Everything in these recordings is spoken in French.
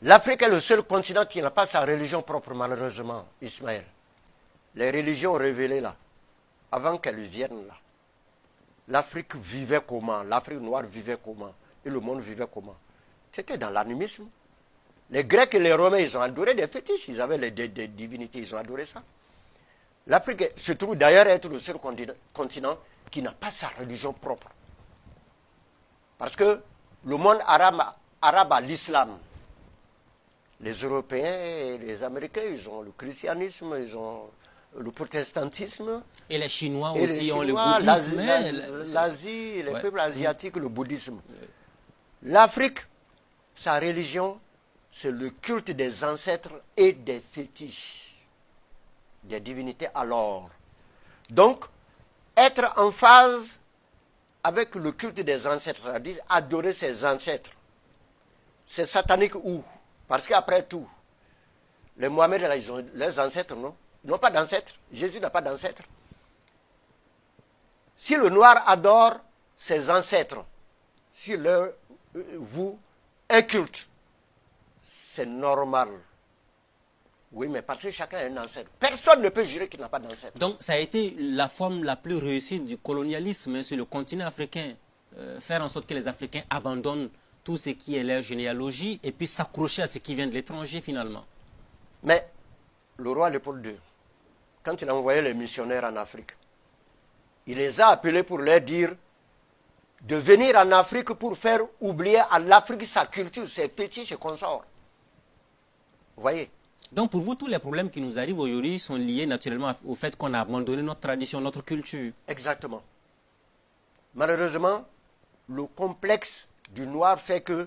L'Afrique est le seul continent qui n'a pas sa religion propre, malheureusement, Ismaël. Les religions révélées là, avant qu'elles viennent là, l'Afrique vivait comment? L'Afrique noire vivait comment? Et le monde vivait comment? C'était dans l'animisme. Les Grecs et les Romains, ils ont adoré des fétiches, ils avaient des divinités, ils ont adoré ça. L'Afrique se trouve d'ailleurs être le seul continent qui n'a pas sa religion propre. Parce que le monde arabe a l'islam. Les Européens et les Américains, ils ont le christianisme, ils ont le protestantisme. Et les Chinois aussi ont le bouddhisme. L'Asie, les peuples asiatiques, le bouddhisme. L'Afrique, sa religion, c'est le culte des ancêtres et des fétiches, des divinités alors. Donc, être en phase avec le culte des ancêtres, c'est-à-dire adorer ses ancêtres, c'est satanique où? Parce qu'après tout, les Mohamed, ils ont leurs ancêtres, non? Ils n'ont pas d'ancêtres. Jésus n'a pas d'ancêtres. Si le noir adore ses ancêtres, si leur vous un culte, c'est normal. Oui, mais parce que chacun a un ancêtre. Personne ne peut jurer qu'il n'a pas d'ancêtre. Donc, ça a été la forme la plus réussie du colonialisme sur le continent africain. Faire en sorte que les Africains abandonnent tout ce qui est leur généalogie et puis s'accrocher à ce qui vient de l'étranger finalement. Mais le roi Léopold II, quand il a envoyé les missionnaires en Afrique, il les a appelés pour leur dire de venir en Afrique pour faire oublier à l'Afrique sa culture, ses fétiches et consorts. Vous voyez? Donc pour vous, tous les problèmes qui nous arrivent aujourd'hui sont liés naturellement au fait qu'on a abandonné notre tradition, notre culture. Exactement. Malheureusement, le complexe du noir fait que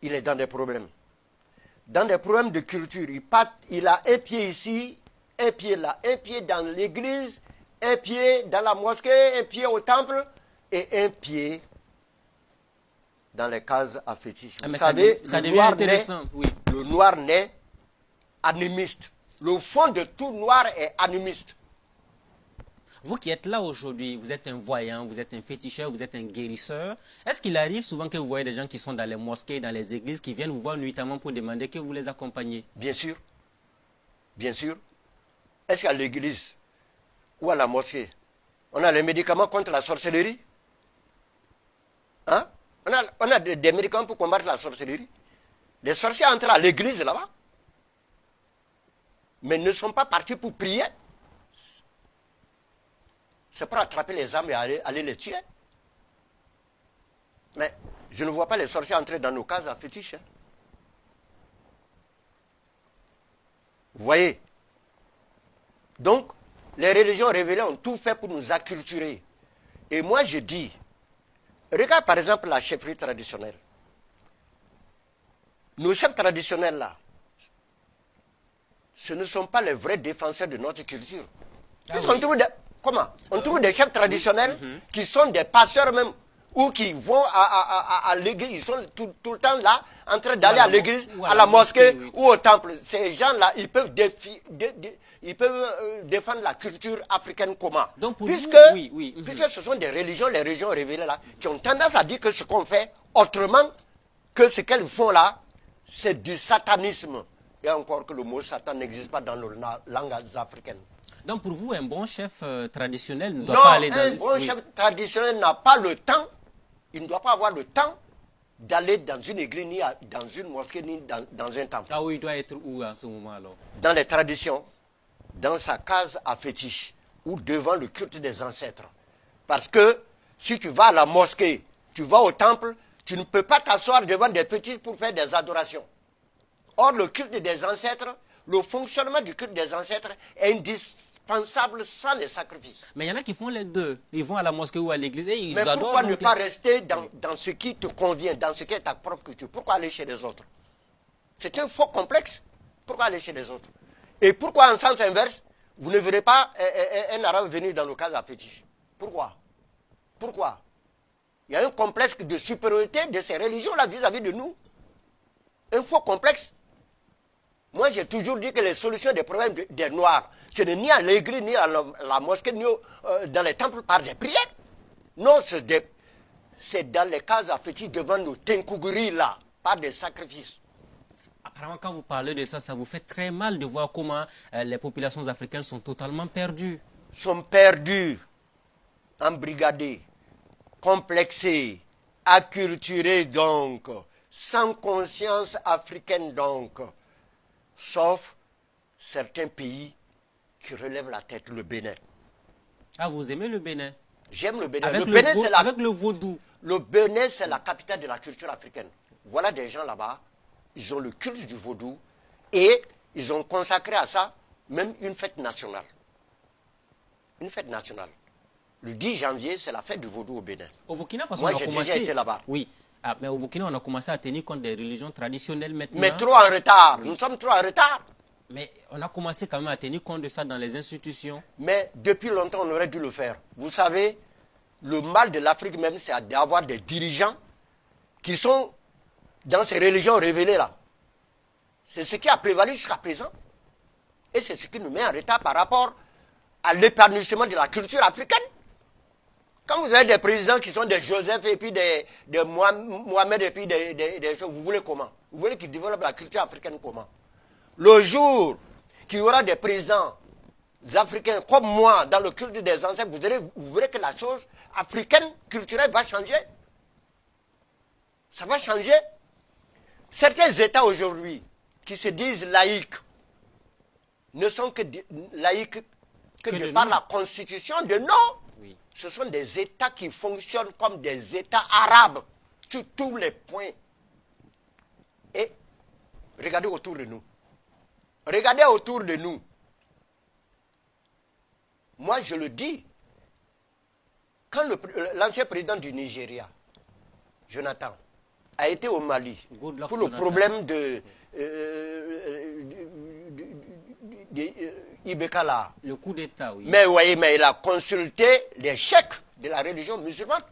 il est dans des problèmes. Dans des problèmes de culture. Il a un pied ici, un pied là, un pied dans l'église, un pied dans la mosquée, un pied au temple et un pied dans les cases à fétiches. Vous savez, ça devient intéressant. Oui. Le noir naît animiste. Le fond de tout noir est animiste. Vous qui êtes là aujourd'hui, vous êtes un voyant, vous êtes un féticheur, vous êtes un guérisseur. Est-ce qu'il arrive souvent que vous voyez des gens qui sont dans les mosquées, dans les églises, qui viennent vous voir nuitamment pour demander que vous les accompagniez? Bien sûr. Bien sûr. Est-ce qu'à l'église ou à la mosquée, on a les médicaments contre la sorcellerie? Hein? On a des médicaments pour combattre la sorcellerie. Les sorciers entrent à l'église là-bas, mais ne sont pas partis pour prier. C'est pour attraper les âmes et aller les tuer. Mais je ne vois pas les sorciers entrer dans nos cases à fétiches. Vous voyez? Donc, les religions révélées ont tout fait pour nous acculturer. Et moi, je dis, regarde par exemple la chefferie traditionnelle. Nos chefs traditionnels là, ce ne sont pas les vrais défenseurs de notre culture. On trouve des chefs traditionnels qui sont des pasteurs même, ou qui vont à l'église, ils sont tout le temps là, en train d'aller à l'église, à la mosquée ou au temple. Ces gens-là, ils peuvent défendre la culture africaine comment? Donc pour puisque ce sont des religions, les religions révélées là, qui ont tendance à dire que ce qu'on fait autrement que ce qu'elles font là, c'est du satanisme. Et encore que le mot Satan n'existe pas dans nos langues africaines. Donc pour vous, un bon chef traditionnel ne doit pas aller dans... un bon chef traditionnel n'a pas le temps, il ne doit pas avoir le temps d'aller dans une église, ni dans une mosquée, ni dans un temple. Ah oui, il doit être où en ce moment alors? Dans les traditions, dans sa case à fétiche, ou devant le culte des ancêtres. Parce que si tu vas à la mosquée, tu vas au temple, tu ne peux pas t'asseoir devant des fétiches pour faire des adorations. Or, le culte des ancêtres, le fonctionnement du culte des ancêtres est indispensable sans les sacrifices. Mais il y en a qui font les deux. Ils vont à la mosquée ou à l'église et ils adorent. Mais pourquoi ne pas rester dans ce qui te convient, dans ce qui est ta propre culture? Pourquoi aller chez les autres? C'est un faux complexe. Pourquoi aller chez les autres? Et pourquoi en sens inverse, vous ne verrez pas un arabe venir dans le cas à fétiche? Pourquoi? Pourquoi? Il y a un complexe de supériorité de ces religions-là vis-à-vis de nous. Un faux complexe. Moi, j'ai toujours dit que les solutions des problèmes des Noirs, ce n'est ni à l'église, ni à la mosquée, ni dans les temples par des prières. Non, c'est dans les cases à fétiche devant nos tenkouguris là, par des sacrifices. Apparemment, quand vous parlez de ça, ça vous fait très mal de voir comment les populations africaines sont totalement perdues. Sont perdus, embrigadés, complexés, acculturés donc, sans conscience africaine donc, sauf certains pays qui relèvent la tête, le Bénin. Ah, vous aimez le Bénin? J'aime le Bénin. Avec Le Bénin, c'est avec le vaudou. Le Bénin, c'est la capitale de la culture africaine. Voilà des gens là-bas, ils ont le culte du vaudou et ils ont consacré à ça même une fête nationale. Une fête nationale. Le 10 janvier, c'est la fête du vaudou au Bénin. Au Burkina Faso, Moi, on a j'ai commencé... déjà été là-bas. Oui. Ah, mais au Burkina, on a commencé à tenir compte des religions traditionnelles maintenant. Mais trop en retard. Nous sommes trop en retard. Mais on a commencé quand même à tenir compte de ça dans les institutions. Mais depuis longtemps, on aurait dû le faire. Vous savez, le mal de l'Afrique même, c'est d'avoir des dirigeants qui sont dans ces religions révélées là. C'est ce qui a prévalu jusqu'à présent. Et c'est ce qui nous met en retard par rapport à l'épanouissement de la culture africaine. Quand vous avez des présidents qui sont des Joseph et puis des Mohamed et puis des choses, vous voulez comment? Vous voulez qu'ils développent la culture africaine comment? Le jour qu'il y aura des présidents africains comme moi dans le culte des ancêtres, vous verrez que la chose africaine, culturelle va changer. Ça va changer. Certains États aujourd'hui qui se disent laïcs ne sont que laïcs que de par la constitution de non. Oui. Ce sont des États qui fonctionnent comme des États arabes sur tous les points. Et regardez autour de nous. Regardez autour de nous. Moi, je le dis. Quand l'ancien président du Nigeria, Jonathan, a été au Mali pour le problème de Ibeka là. Le coup d'État, oui. Mais voyez, mais il a consulté les cheikhs de la religion musulmane.